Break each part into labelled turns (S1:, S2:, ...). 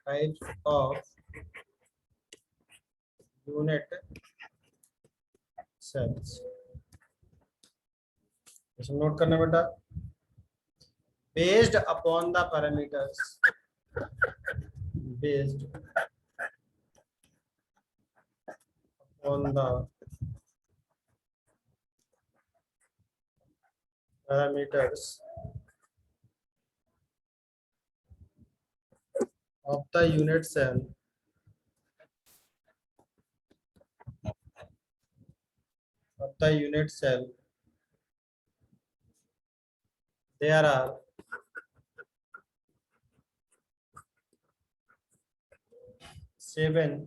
S1: Types of unit cells. इसमें note करना बेटा, based upon the parameters, based upon the parameters of the unit cell, there are 7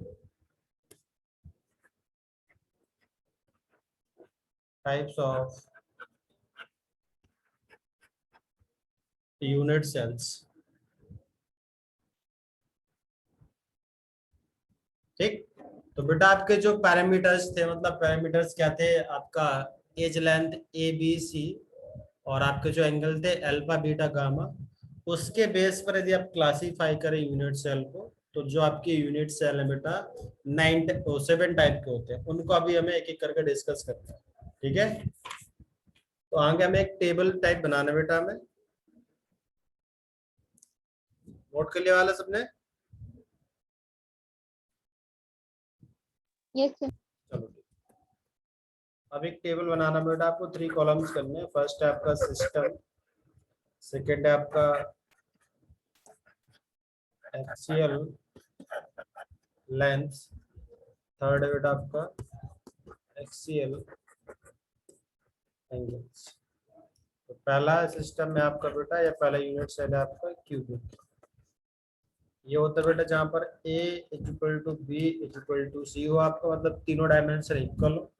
S1: types of unit cells। ठीक, तो बेटा आपके जो पैरामीटर्स थे, मतलब पैरामीटर्स क्या थे, आपका edge length A B C और आपके जो एंगल थे अल्फा बीटा गामा, उसके बेस पर यदि आप क्लासिफाई करें यूनिट सेल को, तो जो आपके यूनिट सेल है बेटा 7 टाइप के होते हैं। उनको अभी हमें एक एक करके डिस्कस करना है, ठीक है। तो आगे हमें एक टेबल टाइप बनाना है बेटा, हमें नोट कर लिया वाला सबने?
S2: Yes sir.
S1: चलो ठीक, अब एक टेबल बनाना बेटा, आपको 3 कॉलम्स करने हैं। फर्स्ट है आपका सिस्टम, सेकेंड है आपका एक्सियल लेंथ, थर्ड है बेटा आपका एक्सियल एंगल्स। तो पहला सिस्टम में आपका बेटा, या पहला यूनिट सेल है आपका क्यूबिक। ये होता है बेटा जहाँ पर a equal to B equal to C हो आपका, मतलब तीनों डायमेंशन इक्वल हो,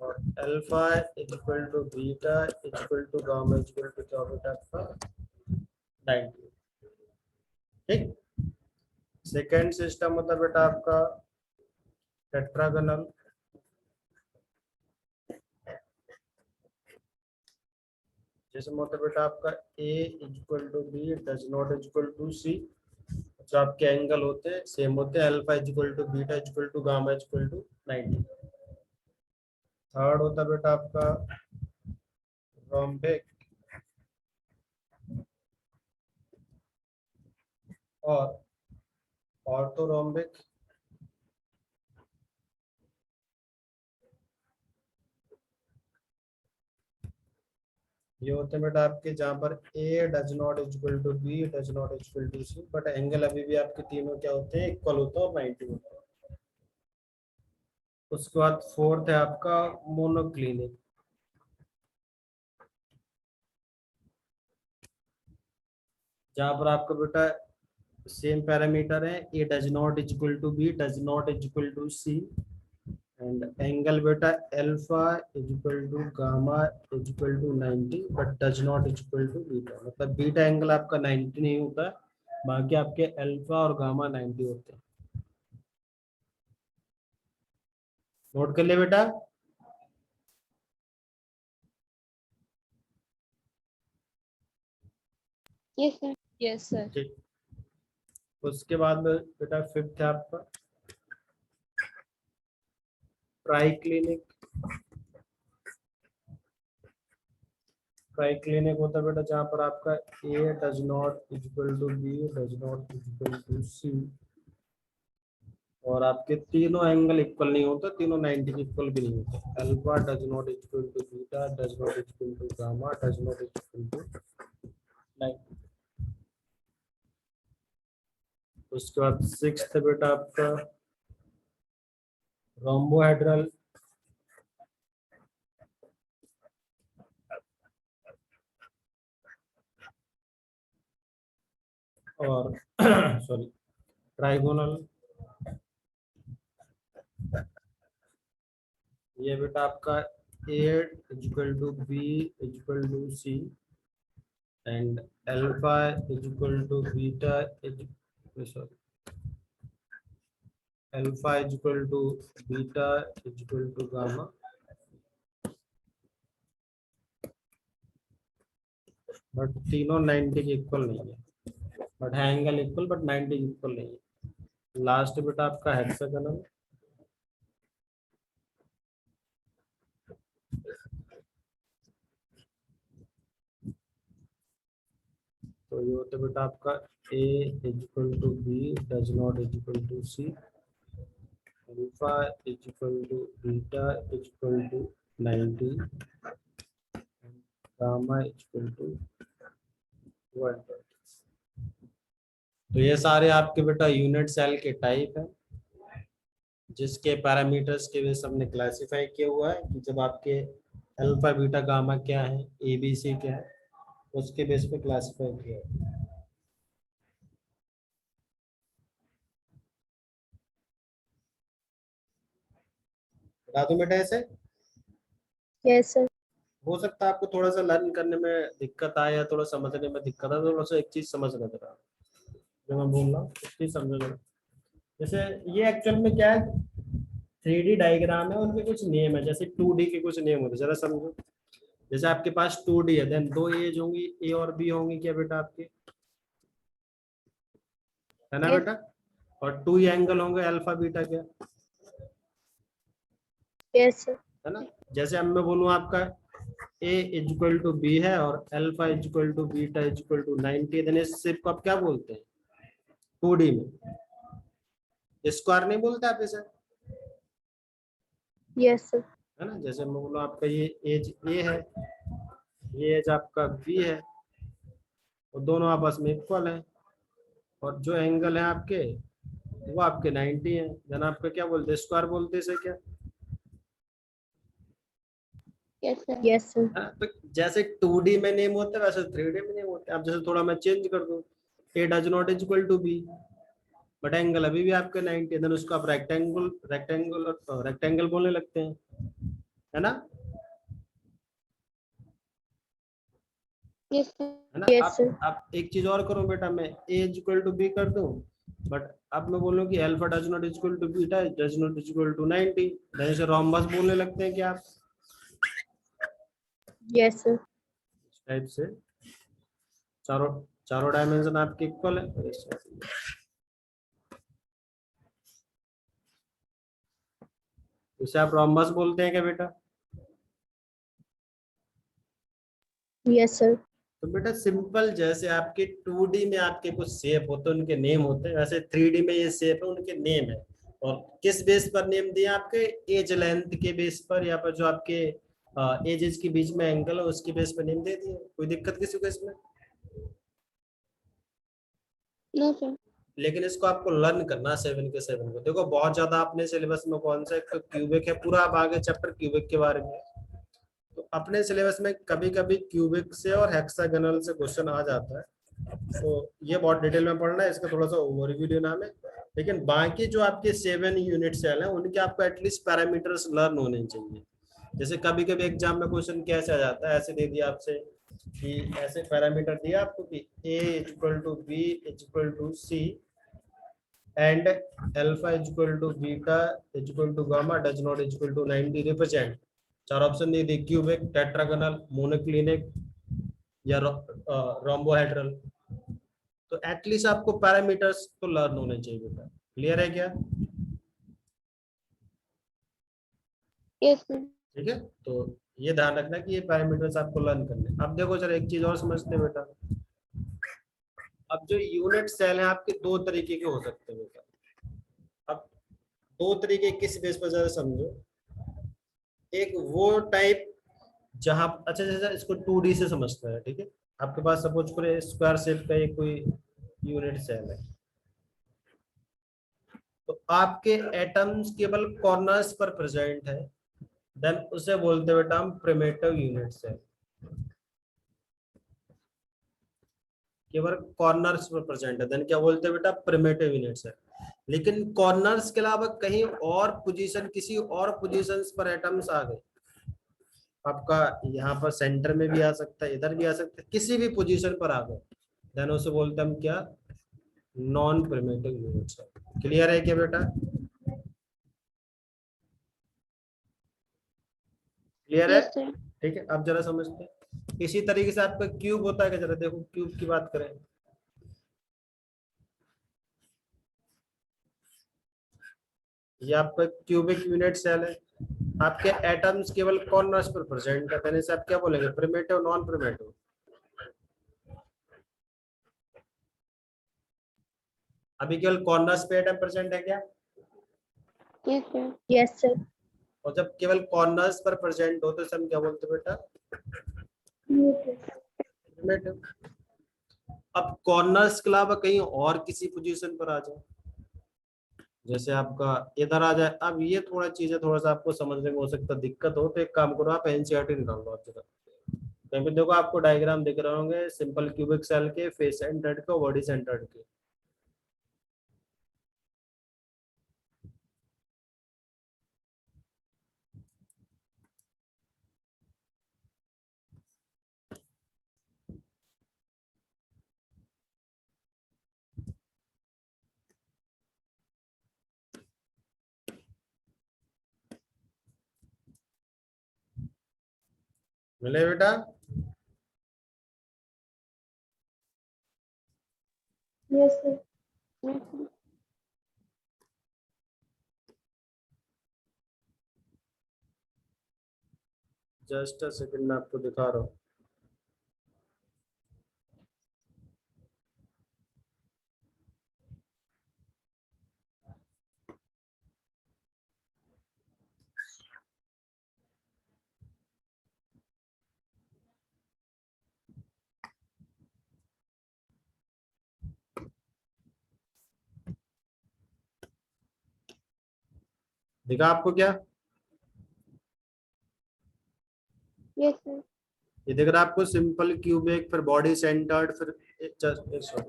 S1: और alpha equal to beta equal to gamma equal to क्या बेटा आपका 90। ठीक, सेकेंड सिस्टम होता है बेटा आपका टेट्रागोनल, जिसमें होता है बेटा आपका a equal to B does not equal to C. जो आपके एंगल होते हैं सेम होते हैं, alpha equal to beta equal to gamma equal to 90। Third होता है बेटा आपका रोम्बिक और ऑर्थोरोम्बिक। ये होते हैं बेटा आपके जहाँ पर a does not equal to B does not equal to C, but angle अभी भी आपके तीनों क्या होते हैं, इक्वल होता है और 90 होता है। उसके बाद फोर्थ है आपका मोनोक्लिनिक, जहाँ पर आपका बेटा सेम पैरामीटर है, a does not equal to B does not equal to C, and angle बेटा alpha equal to gamma equal to 90 but does not equal to beta. मतलब बीटा एंगल आपका 90 नहीं होता, बाकी आपके अल्फा और गामा 90 होते हैं। नोट कर ले बेटा।
S2: Yes sir.
S3: Yes sir.
S1: ठीक, उसके बाद में बेटा फिफ्थ है आपका ट्राई क्लिनिक। ट्राई क्लिनिक होता है बेटा जहाँ पर आपका a does not equal to B does not equal to C, और आपके तीनों एंगल इक्वल नहीं होते, तीनों 90 के इक्वल भी नहीं होते। Alpha does not equal to beta does not equal to gamma does not equal to 90। उसके बाद सिक्स्थ बेटा आपका रोम्बोहेड्रल, और सॉरी ट्राइगोनल। ये बेटा आपका a equal to B equal to C and alpha equal to beta sorry alpha equal to beta equal to gamma, but तीनों 90 के इक्वल नहीं है। बट है एंगल इक्वल, बट 90 इक्वल नहीं है। लास्ट बेटा आपका हेक्सागोनल, तो ये होता है बेटा आपका A equal to B does not equal to C, alpha equal to beta equal to 90, gamma equal to 120। तो ये सारे आपके बेटा यूनिट सेल के टाइप है, जिसके पैरामीटर्स के बेस हमने क्लासिफाई किया हुआ है कि जब आपके अल्फा बीटा गामा क्या है, ए बी सी क्या है, उसके बेस पे क्लासिफाई किया है। बता दूं बेटा ऐसे?
S2: Yes sir.
S1: हो सकता है आपको थोड़ा सा लर्न करने में दिक्कत आए या थोड़ा समझने में दिक्कत आए, थोड़ा सा एक चीज समझ लेते रहा जो मैं बोल रहा हूँ, एक चीज समझ लेना। जैसे ये एक्चुअल में क्या है, 3D डायग्राम है, उनके कुछ नेम है, जैसे 2D के कुछ नेम होते हैं, जरा समझो। जैसे आपके पास 2D है, देन दो एज होंगी, ए और बी होंगी क्या बेटा आपके, है ना
S2: यस
S1: बेटा? और 2 एंगल होंगे अल्फा बीटा क्या,
S2: यस सर।
S1: है ना? जैसे अब मैं बोलूँ आपका ए इक्वल टू बी है और alpha equal to beta equal to 90, then इस शेप को आप क्या बोलते हैं 2D में? स्क्वायर नहीं बोलते आप इसे,
S2: यस सर।
S1: है ना? जैसे मैं बोलूँ आपका ये एज ए है, ये एज आपका बी है, और दोनों आपस में इक्वल है, और जो एंगल है आपके वो आपके 90 है, देन आपका क्या बोलते हैं, स्क्वायर बोलते हैं इसे क्या,
S2: यस सर। Yes sir.
S1: हाँ? तो जैसे 2D में नेम होते हैं वैसे 3D में नेम होते हैं। अब जैसे थोड़ा मैं चेंज कर दूं, A does not equal to B, but angle अभी भी आपके 90, देन उसको आप रेक्टेंगल बोलने लगते हैं, है ना?
S2: यस
S1: है ना?
S2: सर। Yes sir.
S1: आप एक चीज और करो बेटा, मैं ए इक्वल टू बी कर दूं, बट अब मैं बोलूं कि alpha does not equal to beta does not equal to 90, जैसे रोम्बस बोलने लगते हैं क्या आप,
S2: यस सर।
S1: इस टाइप से चारों चारों डायमेंशन आपके इक्वल है, तो इस टाइप से। इसे आप रोम्बस बोलते हैं क्या बेटा?
S2: Yes sir.
S1: तो बेटा सिंपल, जैसे आपके 2D में आपके कुछ शेप होते हैं उनके नेम होते हैं, वैसे 3D में ये शेप है उनके नेम है। और किस बेस पर नेम दिए आपके, एज लेंथ के बेस पर, या पर जो आपके एजेस के बीच में एंगल है उसके बेस पर नेम दे दिए। कोई दिक्कत किसी को इसमें?
S2: No sir.
S1: लेकिन इसको आपको लर्न करना 7 को। देखो बहुत ज्यादा अपने सिलेबस में कौन सा, एक तो क्यूबिक है, पूरा अब आगे चैप्टर क्यूबिक के बारे में। तो अपने सिलेबस में कभी कभी क्यूबिक से और हेक्सागोनल से क्वेश्चन आ जाता है, तो ये बहुत डिटेल में पढ़ना है, इसका थोड़ा सा ओवरव्यू देना है। लेकिन बाकी जो आपके 7 यूनिट सेल हैं उनके आपको एटलीस्ट पैरामीटर्स लर्न होने चाहिए। जैसे कभी कभी एग्जाम में क्वेश्चन कैसे आ जाता है, ऐसे दे दिया आपसे कि ऐसे पैरामीटर दिया आपको कि A equal to B equal to C and alpha equal to beta equal to gamma does not equal to 90 represent. चार ऑप्शन दे दी, क्यूबिक, टेट्रागोनल, मोनोक्लिनिक या रोम्बोहेड्रल। तो एटलीस्ट आपको पैरामीटर्स तो लर्न होने चाहिए बेटा। क्लियर है क्या?
S2: Yes sir.
S1: ठीक है, तो ये ध्यान रखना कि ये पैरामीटर्स आपको लर्न करने। अब देखो जरा एक चीज और समझते हैं बेटा। अब जो यूनिट सेल है आपके दो तरीके के हो सकते हैं बेटा। अब दो तरीके किस बेस पर, जरा समझो। एक वो टाइप जहां, अच्छा जैसे इसको 2D से समझते हैं, ठीक है? आपके पास सपोज करें स्क्वायर शेप का एक कोई यूनिट सेल है, तो आपके एटम्स केवल कॉर्नर्स पर प्रेजेंट है, देन उसे बोलते हैं बेटा हम प्रिमिटिव यूनिट सेल। केवल कॉर्नर्स पर प्रेजेंट है, देन क्या बोलते हैं बेटा, प्रिमिटिव यूनिट सेल। लेकिन कॉर्नर्स के अलावा कहीं और पोजीशन, किसी और पोजीशंस पर एटम्स आ गए, आपका यहाँ पर सेंटर में भी आ सकता है, इधर भी आ सकता है, किसी भी पोजीशन पर आ गए, देन उसे बोलते हैं हम क्या, non primitive unit cell. Clear है क्या बेटा? क्लियर है?
S2: Yes sir.
S1: ठीक है, अब जरा समझते हैं। इसी तरीके से आपका क्यूब होता है क्या, जरा देखो क्यूब की बात करें। ये आपका क्यूबिक यूनिट सेल है। आपके एटम्स केवल कॉर्नर्स पर प्रेजेंट है, यानी से आप क्या बोलेंगे, प्रिमिटिव नॉन प्रिमिटिव? अभी केवल कॉर्नर्स पे एटम प्रेजेंट है क्या?
S2: Yes, sir. Yes, sir.
S1: और जब केवल कॉर्नर्स पर प्रेजेंट हो तो इसे हम क्या बोलते हैं बेटा? प्रिमिटिव। अब कॉर्नर्स के अलावा कहीं और किसी पोजीशन पर आ जाए, जैसे आपका इधर आ जाए। अब ये थोड़ा चीजें थोड़ा सा आपको समझने में हो सकता है दिक्कत हो, तो एक काम करो, आप एनसीईआरटी निकाल लो आप जरा। कहीं पे देखो आपको डायग्राम दिख रहे होंगे सिंपल क्यूबिक सेल के, फेस सेंटर्ड के, बॉडी सेंटर्ड के। मिले बेटा?
S2: Yes, sir. Yes, sir.
S1: Just a second मैं आपको दिखा रहा हूँ। दिखा आपको क्या?
S2: Yes, sir.
S1: ये दिख रहा है आपको सिंपल क्यूबिक, फिर बॉडी सेंटर्ड, फिर जस्ट सॉरी,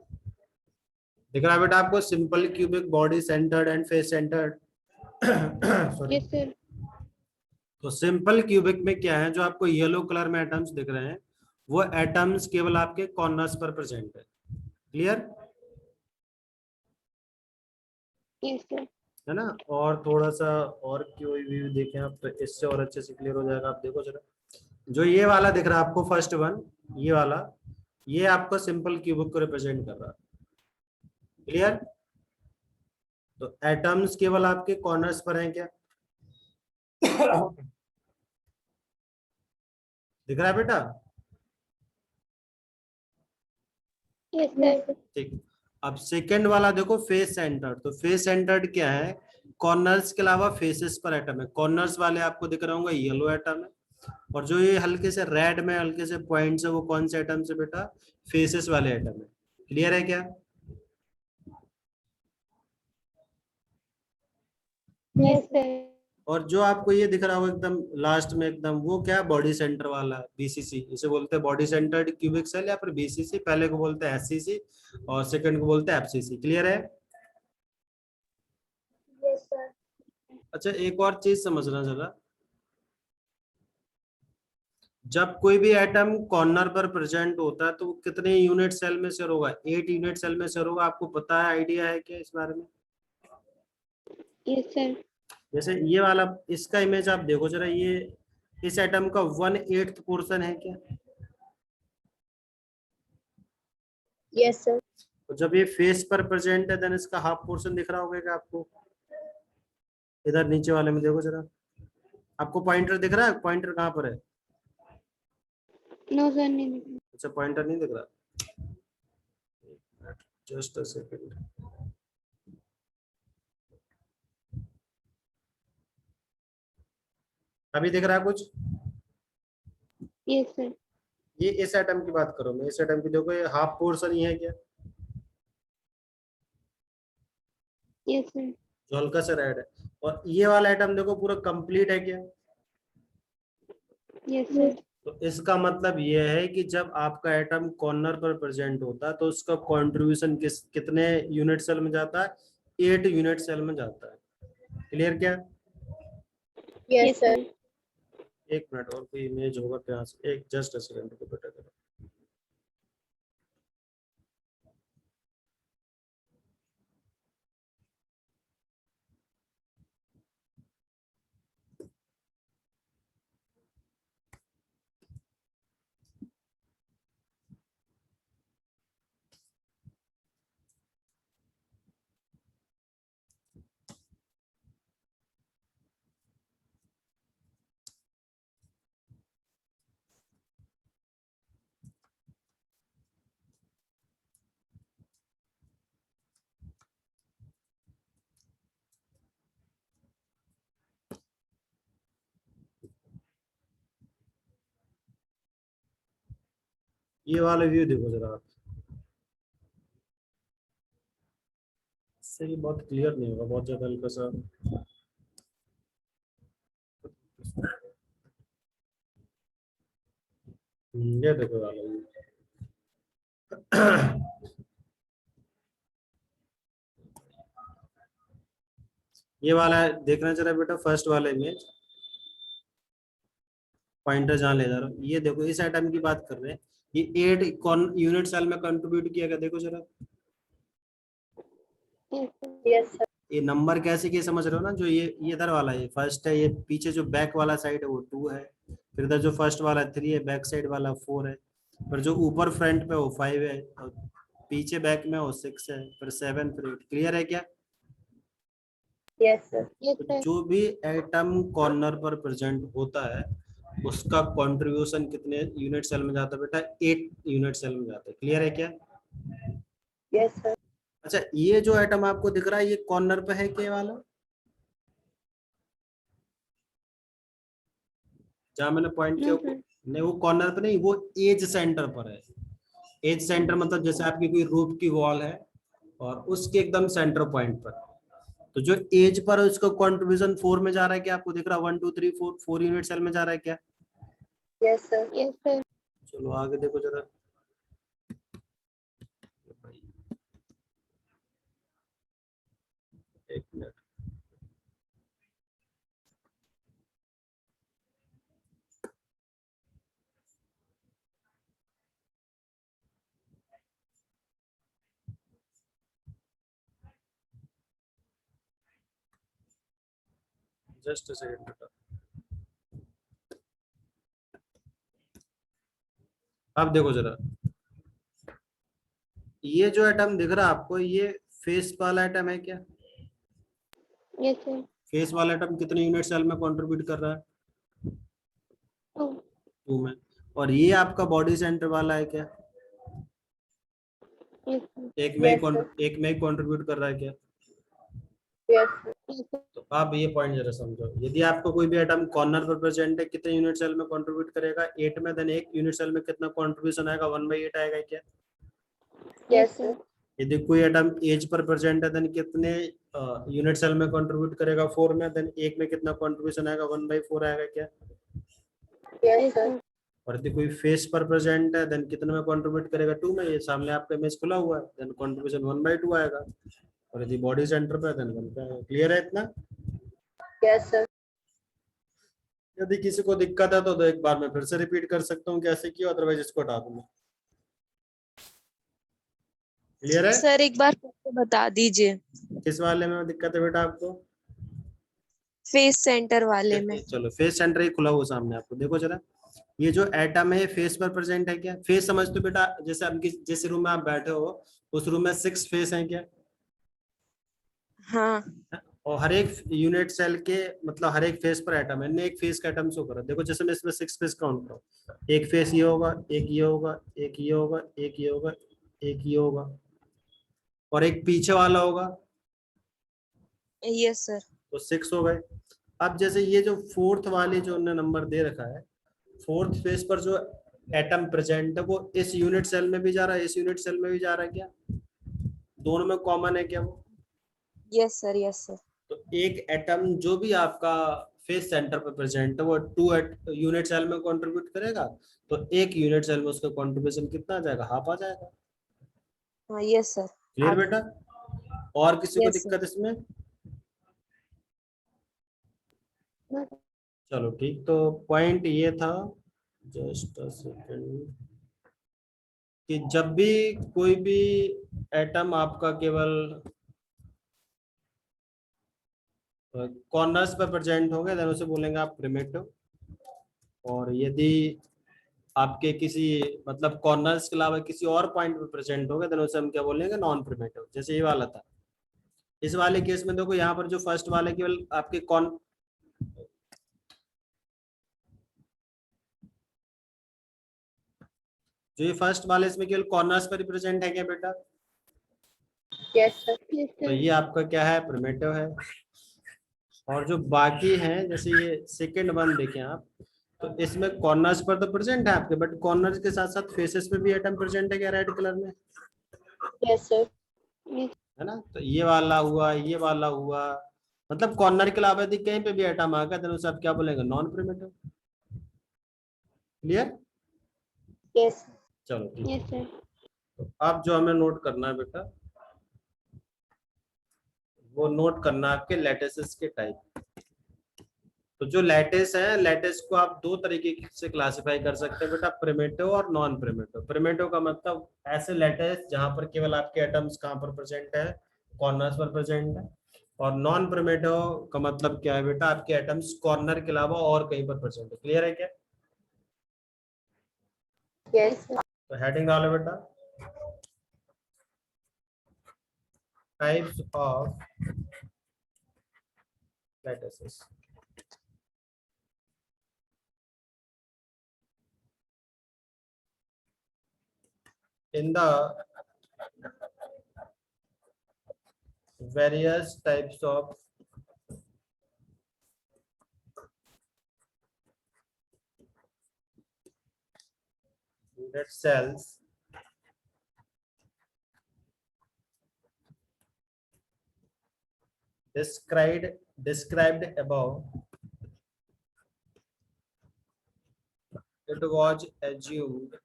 S1: दिख रहा है बेटा आपको simple cubic, body centred and face centred? Sorry.
S2: Yes, sir.
S1: तो सिंपल क्यूबिक में क्या है, जो आपको येलो कलर में एटम्स दिख रहे हैं, वो एटम्स केवल आपके कॉर्नर्स पर प्रेजेंट है। Clear
S2: Yes, sir.
S1: है ना? और थोड़ा सा और कोई भी देखें आप तो इससे और अच्छे से क्लियर हो जाएगा। आप देखो जरा, जो ये वाला दिख रहा है आपको फर्स्ट वन, ये वाला, ये आपका सिंपल क्यूबिक को रिप्रेजेंट कर रहा है। क्लियर? तो एटम्स केवल आपके कॉर्नर्स पर हैं क्या? दिख रहा है बेटा?
S2: Yes, sir.
S1: ठीक। अब सेकंड वाला देखो, फेस सेंटर्ड। तो फेस सेंटर्ड क्या है? कॉर्नर्स के अलावा फेसेस पर एटम है। कॉर्नर्स वाले आपको दिख रहा होगा येलो एटम है, और जो ये हल्के से रेड में हल्के से पॉइंट्स है, वो कौन से एटम से बेटा? फेसेस वाले एटम है। क्लियर है क्या?
S2: Yes, sir.
S1: और जो आपको ये दिख रहा होगा एकदम लास्ट में एकदम, वो क्या? बॉडी सेंटर वाला, बीसीसी। इसे बोलते हैं बॉडी सेंटर्ड क्यूबिक सेल या फिर बीसीसी। पहले को बोलते हैं एससीसी और सेकंड को बोलते हैं एफसीसी। क्लियर है?
S2: Yes, sir.
S1: अच्छा, एक और चीज समझना जरा, जब कोई भी एटम कॉर्नर पर प्रेजेंट होता है तो वो कितने यूनिट सेल में शेयर होगा? 8 यूनिट सेल में शेयर होगा। आपको पता है, आइडिया है क्या इस बारे में?
S2: Yes, sir.
S1: जैसे ये वाला, इसका इमेज आप देखो जरा, ये इस एटम का 1/8 पोर्शन है क्या?
S2: Yes, sir.
S1: तो जब ये फेस पर प्रेजेंट है, देन इसका हाफ पोर्शन दिख रहा होगा क्या आपको? इधर नीचे वाले में देखो जरा, आपको पॉइंटर दिख रहा है? पॉइंटर कहाँ पर है?
S2: No, sir. नहीं.
S1: अच्छा, पॉइंटर नहीं दिख रहा? Just a second. अभी दिख रहा है कुछ?
S2: Yes, sir.
S1: ये इस एटम की बात करो मैं, इस एटम की देखो, ये हाफ पोर्शन ही है क्या?
S2: Yes, sir.
S1: जो हल्का सा रेड है। और ये वाला एटम देखो, पूरा कंप्लीट है क्या?
S2: Yes, sir.
S1: तो इसका मतलब ये है कि जब आपका एटम कॉर्नर पर प्रेजेंट होता है तो उसका कंट्रीब्यूशन कितने यूनिट सेल में जाता है? 8 यूनिट सेल में जाता है। क्लियर क्या?
S2: Yes, sir.
S1: एक मिनट, और कोई इमेज होगा क्या से? एक जस्ट अ सेकंड को बेटा करो। ये वाला व्यू देखो जरा आप, इससे ये बहुत क्लियर नहीं होगा, बहुत ज्यादा हल्का सा। ये देखो वाला व्यू। ये वाला देखना जरा बेटा, फर्स्ट वाला इमेज, पॉइंटर जहाँ ले जा रहा हूँ, ये देखो इस आइटम की बात कर रहे हैं। ये 8 कौन यूनिट सेल में कंट्रीब्यूट किया गया, देखो जरा।
S2: Yes, sir.
S1: ये नंबर कैसे किए समझ रहे हो ना, जो ये इधर वाला है फर्स्ट है, ये पीछे जो बैक वाला साइड है वो 2 है, फिर इधर जो फर्स्ट वाला 3 है, बैक साइड वाला 4 है, फिर जो ऊपर फ्रंट पे वो 5 है, और पीछे बैक में वो 6 है, फिर 7, फिर 8। क्लियर है क्या?
S2: Yes, sir. Yes,
S1: तो
S2: sir.
S1: जो भी एटम कॉर्नर पर प्रेजेंट होता है उसका कंट्रीब्यूशन कितने यूनिट सेल में जाता है बेटा? 8 यूनिट सेल में जाता है। क्लियर है क्या?
S2: Yes, sir.
S1: अच्छा, ये जो एटम आपको दिख रहा है ये कॉर्नर पे है क्या वाला, जहां मैंने पॉइंट किया? नहीं, वो कॉर्नर पे नहीं, वो एज सेंटर पर है। एज सेंटर मतलब जैसे आपकी कोई रूफ की वॉल है और उसके एकदम सेंटर पॉइंट पर, तो जो एज पर है उसका कंट्रीब्यूशन 4 में जा रहा है क्या? आपको दिख रहा है 1 2 3 4, 4 यूनिट सेल में जा रहा है क्या?
S2: Yes, sir. Yes, sir.
S1: चलो आगे देखो जरा। एक मिनट, जस्ट अ सेकंड बेटा। अब देखो जरा, ये जो एटम दिख रहा है आपको, ये फेस वाला एटम है क्या?
S2: Yes, sir.
S1: फेस वाला एटम कितने यूनिट सेल में कंट्रीब्यूट कर रहा है?
S2: 2.
S1: 2 में। और ये आपका बॉडी सेंटर वाला है क्या?
S2: Yes, sir.
S1: एक में ही
S2: Yes, sir.
S1: एक में ही कंट्रीब्यूट कर रहा है क्या?
S2: Yes, sir. Yes, sir.
S1: तो आप ये पॉइंट जरा समझो, यदि आपको कोई भी एटम कॉर्नर पर प्रेजेंट है, कितने यूनिट सेल में कंट्रीब्यूट करेगा? 8 में। देन एक यूनिट सेल में कितना कंट्रीब्यूशन आएगा? 1/8 आएगा क्या?
S2: Yes, sir.
S1: यदि कोई एटम एज पर प्रेजेंट है देन कितने यूनिट सेल में कंट्रीब्यूट करेगा? 4 में। देन एक में कितना कंट्रीब्यूशन आएगा? 1/4 आएगा क्या?
S2: Yes, sir.
S1: और यदि कोई फेस पर प्रेजेंट है देन कितने में कंट्रीब्यूट करेगा? 2 में। ये सामने आपका इमेज खुला हुआ है, देन कंट्रीब्यूशन 1/2 आएगा। और यदि बॉडी सेंटर पे है देन 1 पे आएगा। क्लियर है इतना?
S2: Yes, sir.
S1: यदि किसी को दिक्कत है तो एक बार मैं फिर से रिपीट कर सकता हूँ कैसे किया, अदरवाइज इसको हटा दूंगा। क्लियर है?
S3: सर एक बार फिर से बता दीजिए।
S1: किस वाले में दिक्कत है बेटा आपको?
S3: फेस सेंटर वाले में।
S1: चलो, फेस सेंटर ही खुला हुआ सामने आपको, देखो जरा। ये जो एटम है फेस पर प्रेजेंट है क्या? फेस समझते हो बेटा, जैसे आप जिस रूम में आप बैठे हो उस रूम में 6 फेस हैं क्या?
S3: हाँ।
S1: और हर एक यूनिट सेल के मतलब हर एक फेस पर एटम है, एक फेस का एटम शो करो। देखो जैसे मैं इसमें 6 फेस काउंट करूँ, एक फेस ये होगा, एक ये होगा, एक ये होगा, एक ये होगा, एक ये होगा, और एक पीछे वाला होगा,
S3: यस सर।
S1: तो 6 हो गए। अब जैसे ये जो फोर्थ वाले जो उन्होंने नंबर दे रखा है, फोर्थ फेस पर जो एटम प्रेजेंट है वो इस यूनिट सेल में भी जा रहा है, इस यूनिट सेल में भी जा रहा है क्या? दोनों में कॉमन है क्या वो?
S3: Yes sir, yes sir.
S1: तो एक एटम जो भी आपका फेस सेंटर पर प्रेजेंट है वो 2 यूनिट सेल में कंट्रीब्यूट करेगा, तो एक यूनिट सेल में उसका कंट्रीब्यूशन कितना आ जाएगा? हाफ आ जाएगा।
S3: हाँ यस सर।
S1: क्लियर बेटा? और किसी को
S3: Yes, sir.
S1: दिक्कत इसमें? चलो ठीक, तो पॉइंट ये था, जस्ट अ सेकंड, कि जब भी कोई भी एटम आपका केवल कॉर्नर्स पर प्रेजेंट होंगे देन उसे बोलेंगे आप प्रिमिटिव। और यदि आपके किसी मतलब कॉर्नर्स के अलावा किसी और पॉइंट पे प्रेजेंट होंगे देन उसे हम क्या बोलेंगे? Non primitive. जैसे ये वाला था, इस वाले केस में देखो यहाँ पर जो फर्स्ट वाले केवल आपके कॉन जो ये फर्स्ट वाले इसमें केवल कॉर्नर्स पर रिप्रेजेंट है क्या बेटा?
S2: Yes, sir. Yes,
S1: तो
S2: sir.
S1: ये आपका क्या है? प्रिमिटिव है। और जो बाकी हैं, जैसे ये सेकंड वन देखें आप, तो इसमें कॉर्नर्स पर तो प्रेजेंट है आपके, बट कॉर्नर्स के साथ साथ फेसेस पे भी एटम प्रेजेंट है क्या रेड कलर में,
S2: Yes, sir. Yes.
S1: है ना। तो ये वाला हुआ, ये वाला हुआ, मतलब कॉर्नर के अलावा यदि कहीं पे भी एटम आ गया तो उसे आप क्या बोलेंगे, नॉन प्रिमिटिव। क्लियर।
S2: Yes.
S1: चलो ठीक है।
S2: Yes, sir.
S1: तो अब जो हमें नोट करना है बेटा, वो नोट करना है आपके लैटिसेस के टाइप। तो जो लैटिस है, लैटिस को आप दो तरीके से क्लासिफाई कर सकते हैं बेटा, प्रिमिटिव और नॉन प्रिमिटिव। प्रिमिटिव का मतलब ऐसे लैटिस जहां पर केवल आपके एटम्स कहां पर प्रेजेंट है, कॉर्नर्स पर प्रेजेंट है। और नॉन प्रिमिटिव का मतलब क्या है बेटा, आपके एटम्स कॉर्नर के अलावा और कहीं पर प्रेजेंट है। क्लियर है क्या।
S2: Yes, sir.
S1: तो हेडिंग डालो बेटा, types of lattices. In the various types of unit cells, described above, it was assumed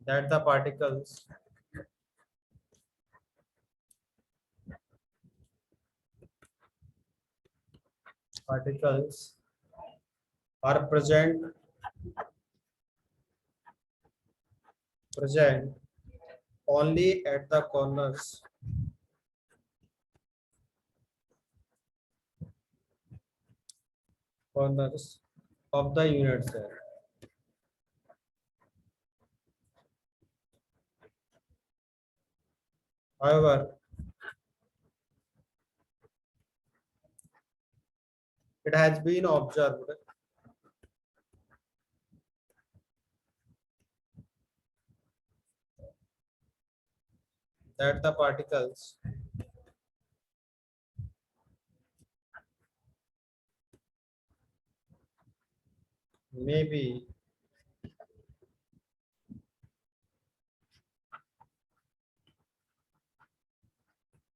S1: that the particles are present only at the corners of the unit cell. However, it has been observed that the particles may be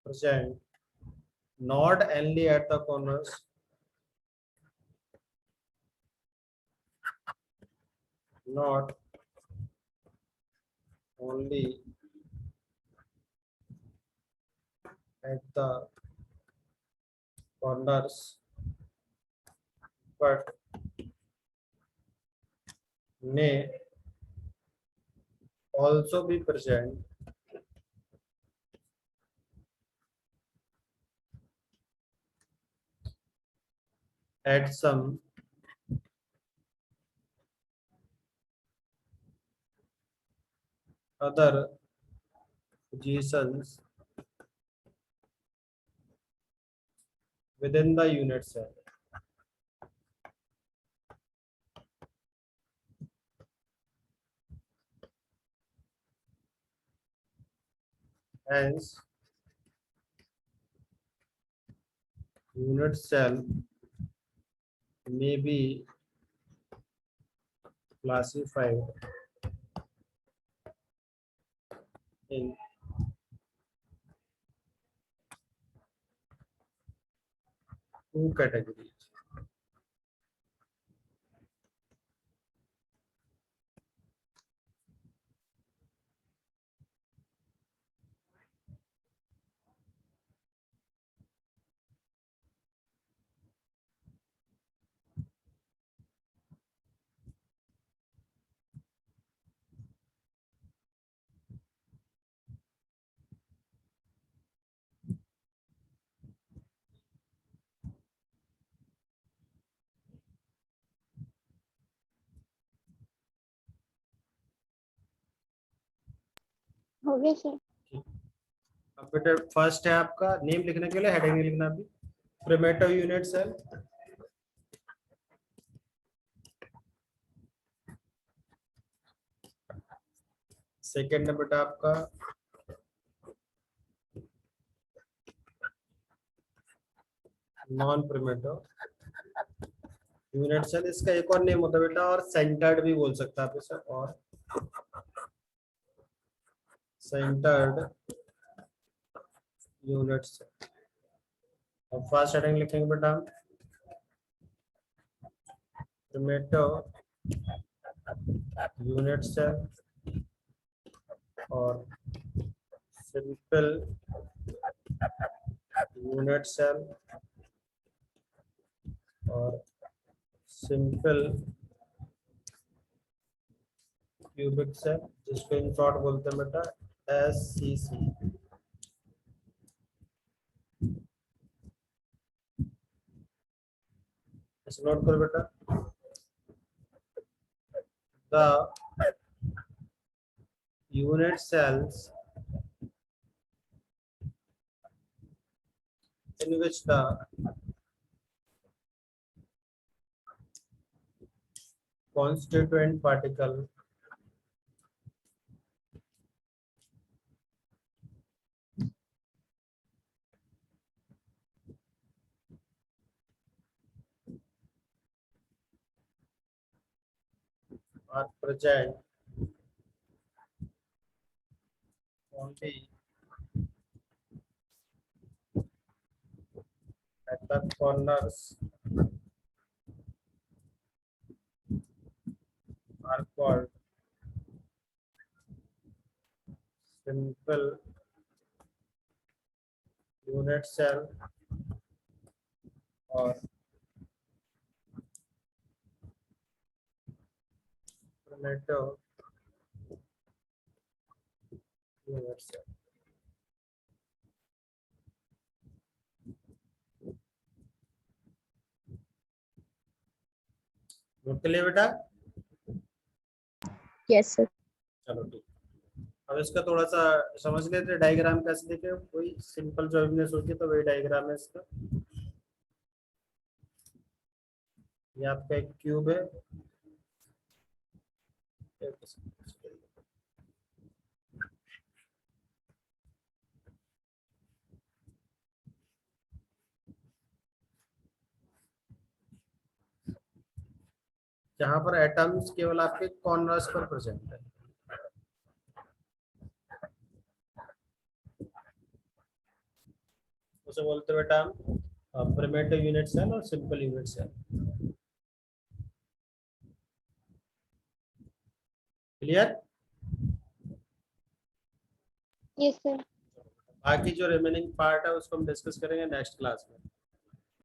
S1: present not only at the corners, not only at the corners, but may also be present at some other positions within the unit cell. Hence, unit cell may be classified in two categories.
S2: हो गया sir.
S1: अब बेटा first है आपका name लिखने के लिए heading नहीं लिखना, अभी प्रिमिटिव यूनिट सेल। सेकेंड है बेटा आपका नॉन प्रिमिटिव। यूनिट सेल इसका एक और नेम होता है बेटा, और सेंटर्ड भी बोल सकता है आप इसे, और सेंटर्ड यूनिट सेल। अब फर्स्ट हेडिंग लिखेंगे बेटा हम, प्रिमिटिव यूनिट सेल और सिंपल यूनिट सेल और सिंपल क्यूबिक सेल, जिसको इन शॉर्ट बोलते हैं बेटा SCC। इसे नोट करो बेटा, the unit cells in which the constituent particle are present only at the corners are called simple unit cell or primitive unit cell। Note कर लिया बेटा?
S2: Yes, sir.
S1: चलो ठीक। अब इसका थोड़ा सा समझ लेते, डायग्राम कैसे दिखे, कोई सिंपल जो हमने सोची तो वही डायग्राम है इसका। ये आपका एक क्यूब है, जहां पर एटम्स केवल आपके कॉर्नर्स पर प्रेजेंट है। उसे बोलते हैं बेटा हम प्रिमिटिव यूनिट सेल और simple unit cell. Clear?
S2: Yes, sir.
S1: बाकी जो रिमेनिंग पार्ट है उसको हम डिस्कस करेंगे नेक्स्ट क्लास में।